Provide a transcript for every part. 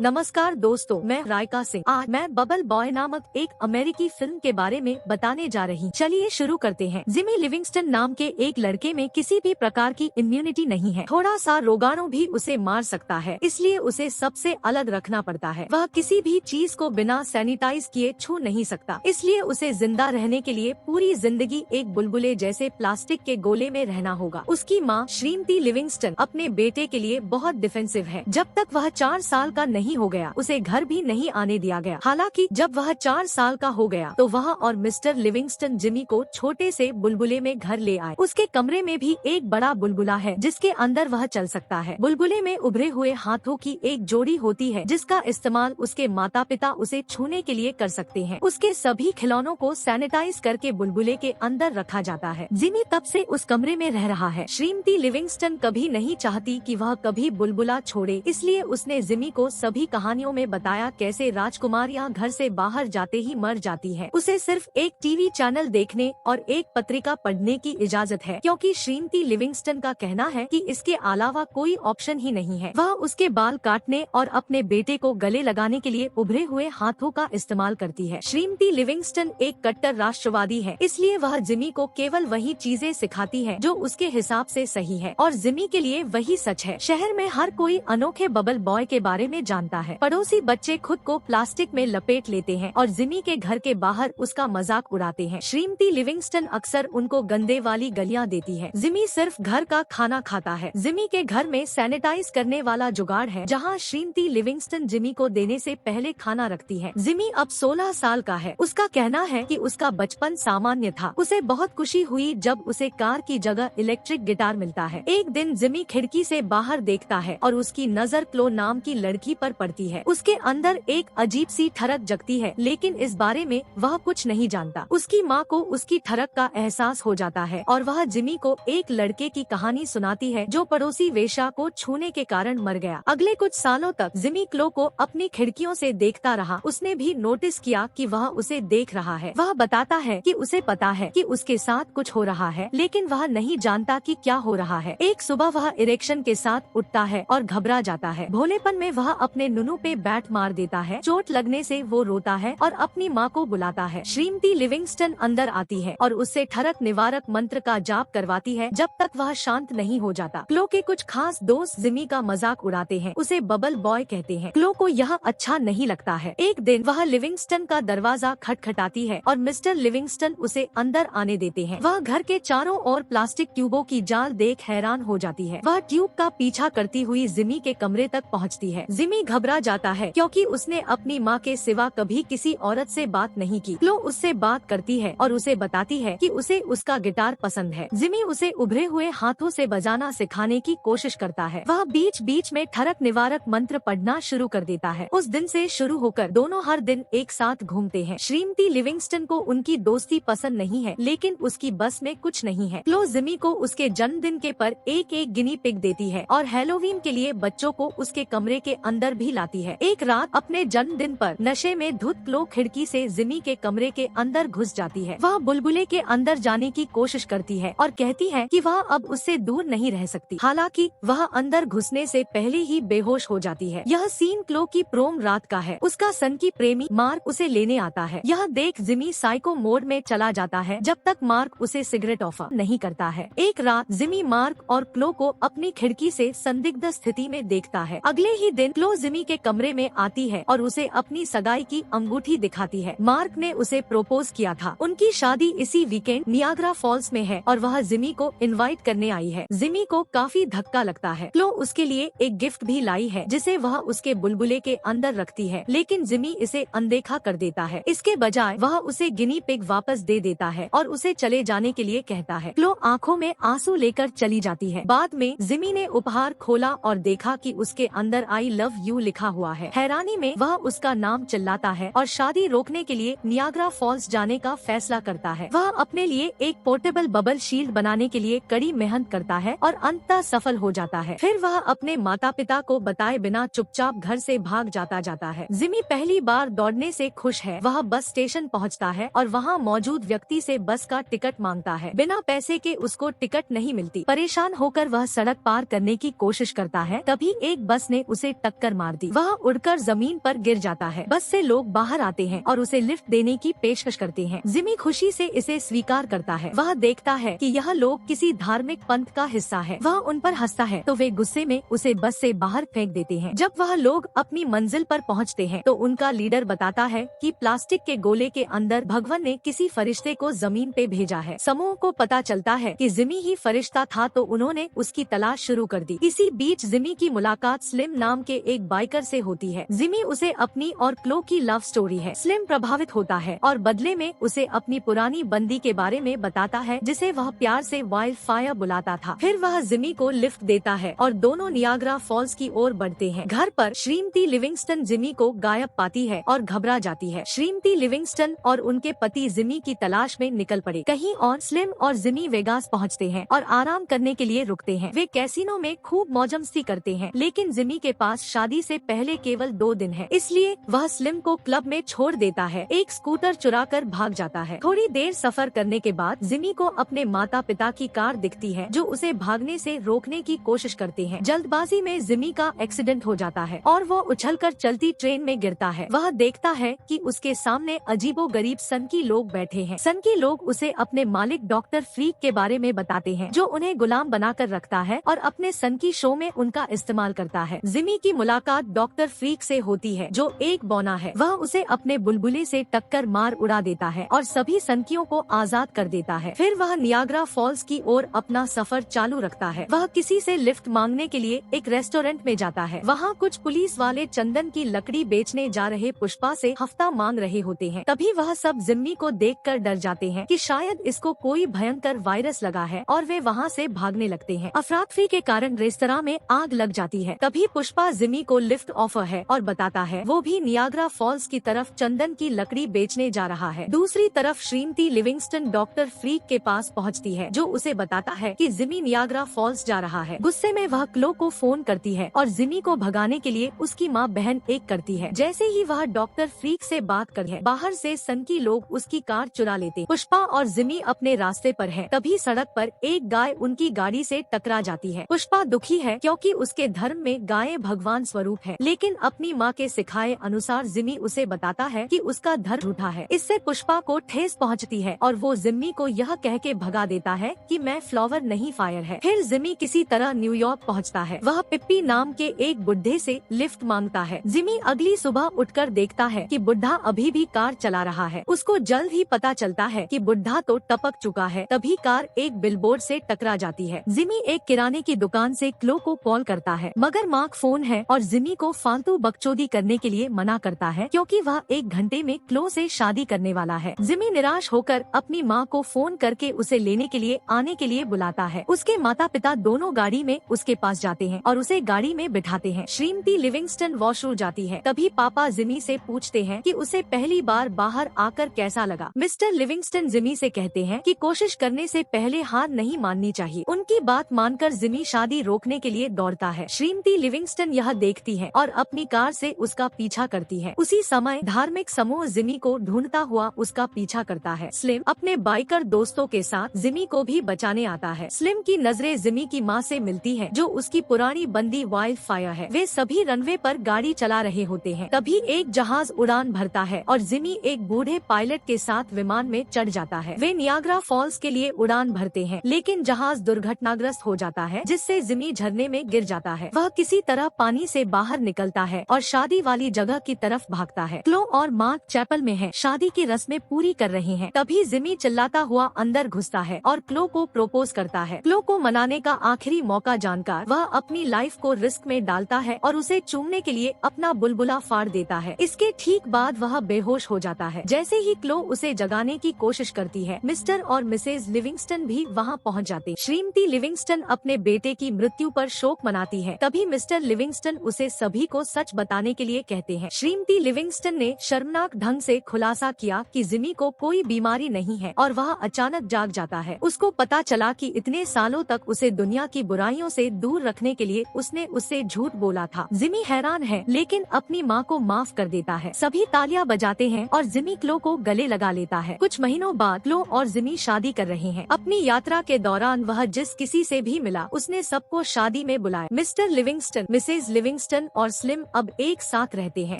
नमस्कार दोस्तों, मैं रायका सिंह। आज मैं बबल बॉय नामक एक अमेरिकी फिल्म के बारे में बताने जा रही। चलिए शुरू करते हैं। जिमी लिविंगस्टन नाम के एक लड़के में किसी भी प्रकार की इम्यूनिटी नहीं है। थोड़ा सा रोगाणु भी उसे मार सकता है, इसलिए उसे सबसे अलग रखना पड़ता है। वह किसी भी चीज को बिना सैनिटाइज किए छू नहीं सकता, इसलिए उसे जिंदा रहने के लिए पूरी जिंदगी एक बुलबुले जैसे प्लास्टिक के गोले में रहना होगा। उसकी माँ श्रीमती लिविंगस्टन अपने बेटे के लिए बहुत डिफेंसिव है। जब तक वह 4 साल का नहीं हो गया, उसे घर भी नहीं आने दिया गया। हालांकि जब वह 4 साल का हो गया तो वह और मिस्टर लिविंगस्टन जिमी को छोटे से बुलबुले में घर ले आए। उसके कमरे में भी एक बड़ा बुलबुला है जिसके अंदर वह चल सकता है। बुलबुले में उभरे हुए हाथों की एक जोड़ी होती है जिसका इस्तेमाल उसके माता पिता उसे छूने के लिए कर सकते हैं। उसके सभी खिलौनों को सैनिटाइज करके बुलबुले के अंदर रखा जाता है। जिमी तब से उस कमरे में रह रहा है। श्रीमती लिविंगस्टन कभी नहीं चाहती कि वह कभी बुलबुला छोड़े, इसलिए उसने जिमी को सभी कहानियों में बताया कैसे राजकुमारियां घर से बाहर जाते ही मर जाती है। उसे सिर्फ एक टीवी चैनल देखने और एक पत्रिका पढ़ने की इजाजत है, क्योंकि श्रीमती लिविंगस्टन का कहना है कि इसके अलावा कोई ऑप्शन ही नहीं है। वह उसके बाल काटने और अपने बेटे को गले लगाने के लिए उभरे हुए हाथों का इस्तेमाल करती है। श्रीमती लिविंगस्टन एक कट्टर राष्ट्रवादी है, इसलिए वह जिमी को केवल वही चीजें सिखाती है जो उसके हिसाब से सही है, और जिमी के लिए वही सच है। शहर में हर कोई अनोखे बबल बॉय के बारे में जानता है। पड़ोसी बच्चे खुद को प्लास्टिक में लपेट लेते हैं और जिमी के घर के बाहर उसका मजाक उड़ाते हैं। श्रीमती लिविंगस्टन अक्सर उनको गंदे वाली गालियां देती है। जिमी सिर्फ घर का खाना खाता है। जिमी के घर में सैनिटाइज करने वाला जुगाड़ है, जहां श्रीमती लिविंगस्टन जिमी को देने से पहले खाना रखती है। जिमी अब 16 साल का है। उसका कहना है कि उसका बचपन सामान्य था। उसे बहुत खुशी हुई जब उसे कार की जगह इलेक्ट्रिक गिटार मिलता है। एक दिन जिमी खिड़की से बाहर देखता है और उसकी नजर क्लो नाम की लड़की पर पड़ती है। उसके अंदर एक अजीब सी ठरक जगती है, लेकिन इस बारे में वह कुछ नहीं जानता। उसकी माँ को उसकी ठरक का एहसास हो जाता है और वह जिमी को एक लड़के की कहानी सुनाती है जो पड़ोसी वेश्या को छूने के कारण मर गया। अगले कुछ सालों तक जिमी क्लो को अपनी खिड़कियों से देखता रहा। उसने भी नोटिस किया कि वह उसे देख रहा है। वह बताता है कि उसे पता है कि उसके साथ कुछ हो रहा है, लेकिन वह नहीं जानता कि क्या हो रहा है। एक सुबह वह इरेक्शन के साथ उठता है और घबरा जाता है। भोलेपन में वह अपने नुनू पे बैट मार देता है। चोट लगने से वो रोता है और अपनी माँ को बुलाता है। श्रीमती लिविंगस्टन अंदर आती है और उससे ठरक निवारक मंत्र का जाप करवाती है जब तक वह शांत नहीं हो जाता। क्लो के कुछ खास दोस्त जिमी का मजाक उड़ाते हैं, उसे बबल बॉय कहते हैं। क्लो को यह अच्छा नहीं लगता है। एक दिन वह लिविंगस्टन का दरवाजा खटखटाती है और मिस्टर लिविंगस्टन उसे अंदर आने देते हैं। वह घर के चारों ओर प्लास्टिक ट्यूबों की जाल देख हैरान हो जाती है। वह ट्यूब का पीछा करती हुई जिमी के कमरे तक पहुँचती है। जिमी घबरा जाता है क्योंकि उसने अपनी माँ के सिवा कभी किसी औरत से बात नहीं की। क्लो उससे बात करती है और उसे बताती है कि उसे उसका गिटार पसंद है। जिमी उसे उभरे हुए हाथों से बजाना सिखाने की कोशिश करता है। वह बीच बीच में ठरक निवारक मंत्र पढ़ना शुरू कर देता है। उस दिन से शुरू होकर दोनों हर दिन एक साथ घूमते हैं। श्रीमती लिविंगस्टन को उनकी दोस्ती पसंद नहीं है, लेकिन उसकी बस में कुछ नहीं है। क्लो जिमी को उसके जन्मदिन के पर एक गिनी पिग देती है और हैलोवीन के लिए बच्चों को उसके कमरे के अंदर भी लाती है। एक रात अपने जन्मदिन पर नशे में धुत क्लो खिड़की से जिमी के कमरे के अंदर घुस जाती है। वह बुलबुले के अंदर जाने की कोशिश करती है और कहती है कि वह अब उससे दूर नहीं रह सकती। हालांकि वह अंदर घुसने से पहले ही बेहोश हो जाती है। यह सीन क्लो की प्रोम रात का है। उसका सनकी प्रेमी मार्क उसे लेने आता है। यह देख जिमी साइको मोड में चला जाता है जब तक मार्क उसे सिगरेट ऑफर नहीं करता है। एक रात जिमी मार्क और क्लो को अपनी खिड़की से संदिग्ध स्थिति में देखता है। अगले ही दिन क्लो जिमी के कमरे में आती है और उसे अपनी सगाई की अंगूठी दिखाती है। मार्क ने उसे प्रपोज किया था। उनकी शादी इसी वीकेंड नियाग्रा फॉल्स में है और वह जिमी को इनवाइट करने आई है। जिमी को काफी धक्का लगता है। क्लो उसके लिए एक गिफ्ट भी लाई है जिसे वह उसके बुलबुले के अंदर रखती है, लेकिन जिमी इसे अनदेखा कर देता है। इसके बजाय वह उसे गिनी पिग वापस दे देता है और उसे चले जाने के लिए कहता है। क्लो आंखों में आंसू लेकर चली जाती है। बाद में जिमी ने उपहार खोला और देखा कि उसके अंदर आई लव यू लिखा हुआ है। हैरानी में वह उसका नाम चिल्लाता है और शादी रोकने के लिए नियाग्रा फॉल्स जाने का फैसला करता है। वह अपने लिए एक पोर्टेबल बबल शील्ड बनाने के लिए कड़ी मेहनत करता है और अंततः सफल हो जाता है। फिर वह अपने माता पिता को बताए बिना चुपचाप घर से भाग जाता है। जिमी पहली बार दौड़ने से खुश है। वह बस स्टेशन पहुंचता है और वहां मौजूद व्यक्ति से बस का टिकट मांगता है। बिना पैसे के उसको टिकट नहीं मिलती। परेशान होकर वह सड़क पार करने की कोशिश करता है, तभी एक बस ने उसे टक्कर मारी। मार दी। वह उड़कर जमीन पर गिर जाता है। बस से लोग बाहर आते हैं और उसे लिफ्ट देने की पेशकश करते हैं। जिमी खुशी से इसे स्वीकार करता है। वह देखता है कि यह लोग किसी धार्मिक पंथ का हिस्सा है। वह उन पर हंसता है तो वे गुस्से में उसे बस से बाहर फेंक देते हैं। जब वह लोग अपनी मंजिल पर पहुंचते हैं तो उनका लीडर बताता है कि प्लास्टिक के गोले के अंदर भगवान ने किसी फरिश्ते को जमीन पे भेजा है। समूह को पता चलता है कि जिमी ही फरिश्ता था तो उन्होंने उसकी तलाश शुरू कर दी। इसी बीच जिमी की मुलाकात स्लिम नाम के एक बाइकर से होती है। जिमी उसे अपनी और क्लो की लव स्टोरी है। स्लिम प्रभावित होता है और बदले में उसे अपनी पुरानी बंदी के बारे में बताता है जिसे वह प्यार से वाइल्ड फायर बुलाता था। फिर वह जिमी को लिफ्ट देता है और दोनों नियाग्रा फॉल्स की ओर बढ़ते हैं। घर पर श्रीमती लिविंगस्टन जिमी को गायब पाती है और घबरा जाती है। श्रीमती लिविंगस्टन और उनके पति जिमी की तलाश में निकल पड़े। कहीं और स्लिम और जिमी वेगास पहुंचते हैं और आराम करने के लिए रुकते हैं। वे कैसीनो में खूब मौज-मस्ती करते हैं, लेकिन जिमी के पास शादी से पहले केवल 2 दिन है, इसलिए वह स्लिम को क्लब में छोड़ देता है। एक स्कूटर चुराकर भाग जाता है। थोड़ी देर सफर करने के बाद जिमी को अपने माता पिता की कार दिखती है जो उसे भागने से रोकने की कोशिश करते हैं। जल्दबाजी में जिमी का एक्सीडेंट हो जाता है और वो उछलकर चलती ट्रेन में गिरता है। वह देखता है कि उसके सामने अजीबोगरीब सनकी लोग बैठे हैं। सनकी लोग उसे अपने मालिक डॉक्टर फ्रीक के बारे में बताते हैं जो उन्हें गुलाम बनाकर रखता है और अपने सनकी शो में उनका इस्तेमाल करता है। जिमी की मुलाकात डॉक्टर फ्रीक से होती है जो एक बौना है। वह उसे अपने बुलबुले से टक्कर मार उड़ा देता है और सभी सनकियों को आजाद कर देता है। फिर वह नियाग्रा फॉल्स की ओर अपना सफर चालू रखता है। वह किसी से लिफ्ट मांगने के लिए एक रेस्टोरेंट में जाता है। वहाँ कुछ पुलिस वाले चंदन की लकड़ी बेचने जा रहे पुष्पा से हफ्ता मांग रहे होते हैं। तभी वह सब जिम्मी को देखकर डर जाते हैं कि शायद इसको कोई भयंकर वायरस लगा है और वे वहाँ से भागने लगते हैं। अफरातफरी के कारण रेस्तरां में आग लग जाती है। तभी पुष्पा जिम्मी को लिफ्ट ऑफर है और बताता है वो भी नियाग्रा फॉल्स की तरफ चंदन की लकड़ी बेचने जा रहा है। दूसरी तरफ श्रीमती लिविंगस्टन डॉक्टर फ्रीक के पास पहुंचती है जो उसे बताता है कि जिमी नियाग्रा फॉल्स जा रहा है। गुस्से में वह क्लो को फोन करती है और जिमी को भगाने के लिए उसकी माँ बहन एक करती है। जैसे ही वह डॉक्टर फ्रीक से बात कर है, बाहर से सनकी लोग उसकी कार चुरा लेते। पुष्पा और जिमी अपने रास्ते पर है। तभी सड़क पर एक गाय उनकी गाड़ी से टकरा जाती है। पुष्पा दुखी है क्योंकि उसके धर्म में गायें भगवान स्वरूप है, लेकिन अपनी माँ के सिखाए अनुसार जिमी उसे बताता है कि उसका धर्म झूठा है। इससे पुष्पा को ठेस पहुंचती है और वो जिमी को यह कह के भगा देता है कि मैं फ्लावर नहीं फायर है। फिर जिमी किसी तरह न्यूयॉर्क पहुंचता है। वह पिप्पी नाम के एक बुढ़े से लिफ्ट मांगता है। जिमी अगली सुबह उठकर देखता है कि बुढ़ा अभी भी कार चला रहा है। उसको जल्द ही पता चलता है कि बुढ़ा तो टपक चुका है। तभी कार एक बिलबोर्ड से टकरा जाती है। जिमी एक किराने की दुकान से क्लो को कॉल करता है, मगर मार्क फोन है और जिमी को फालतू बकचोदी करने के लिए मना करता है क्योंकि वह 1 घंटे में क्लो से शादी करने वाला है। जिमी निराश होकर अपनी माँ को फोन करके उसे लेने के लिए आने के लिए बुलाता है। उसके माता पिता दोनों गाड़ी में उसके पास जाते हैं और उसे गाड़ी में बिठाते हैं। श्रीमती लिविंगस्टन वॉशरूम जाती है। तभी पापा जिमी से पूछते हैं कि उसे पहली बार बाहर आकर कैसा लगा। मिस्टर लिविंगस्टन जिमी से कहते हैं कि कोशिश करने से पहले हार नहीं माननी चाहिए। उनकी बात मानकर जिमी शादी रोकने के लिए दौड़ता है। श्रीमती लिविंगस्टन यह देखती है और अपनी कार से उसका पीछा करती है। उसी समय धार्मिक समूह जिमी को ढूंढता हुआ उसका पीछा करता है। स्लिम अपने बाइकर दोस्तों के साथ जिमी को भी बचाने आता है। स्लिम की नजरें जिमी की माँ से मिलती है जो उसकी पुरानी बंदी वाइल्ड फायर है। वे सभी रनवे पर गाड़ी चला रहे होते हैं। तभी एक जहाज उड़ान भरता है और जिमी एक बूढ़े पायलट के साथ विमान में चढ़ जाता है। वे नियाग्रा फॉल्स के लिए उड़ान भरते हैं, लेकिन जहाज दुर्घटनाग्रस्त हो जाता है जिससे जिमी झरने में गिर जाता है। वह किसी तरह पानी से बाहर निकलता है और शादी वाली जगह की तरफ भागता है। क्लो और मार्क चैपल में है, शादी की रस्में पूरी कर रहे हैं। तभी जिमी चिल्लाता हुआ अंदर घुसता है और क्लो को प्रपोज करता है। क्लो को मनाने का आखिरी मौका जानकर वह अपनी लाइफ को रिस्क में डालता है और उसे चूमने के लिए अपना बुलबुला फाड़ देता है। इसके ठीक बाद वह बेहोश हो जाता है। जैसे ही क्लो उसे जगाने की कोशिश करती है, मिस्टर और मिसेज लिविंगस्टन भी वहाँ पहुँच जाते। श्रीमती लिविंगस्टन अपने बेटे की मृत्यु पर शोक मनाती है। तभी मिस्टर लिविंगस्टन उसे सभी को सच बताने के लिए कहते हैं। श्रीमती लिविंगस्टन ने शर्मनाक ढंग से खुलासा किया कि जिमी को कोई बीमारी नहीं है और वह अचानक जाग जाता है। उसको पता चला कि इतने सालों तक उसे दुनिया की बुराइयों से दूर रखने के लिए उसने उससे झूठ बोला था। जिमी हैरान है लेकिन अपनी माँ को माफ कर देता है। सभी तालियां बजाते हैं और जिमी क्लो को गले लगा लेता है। कुछ महीनों बाद क्लो और जिमी शादी कर रहे हैं। अपनी यात्रा के दौरान वह जिस किसी से भी मिला उसने सबको शादी में बुलाया। Mister Livingston, missus Livingston Livingston और स्लिम अब एक साथ रहते हैं।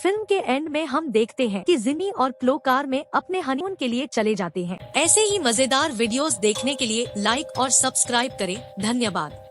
फिल्म के एंड में हम देखते हैं कि जिमी और क्लो कार में अपने हनीमून के लिए चले जाते हैं। ऐसे ही मजेदार वीडियोस देखने के लिए लाइक और सब्सक्राइब करें। धन्यवाद।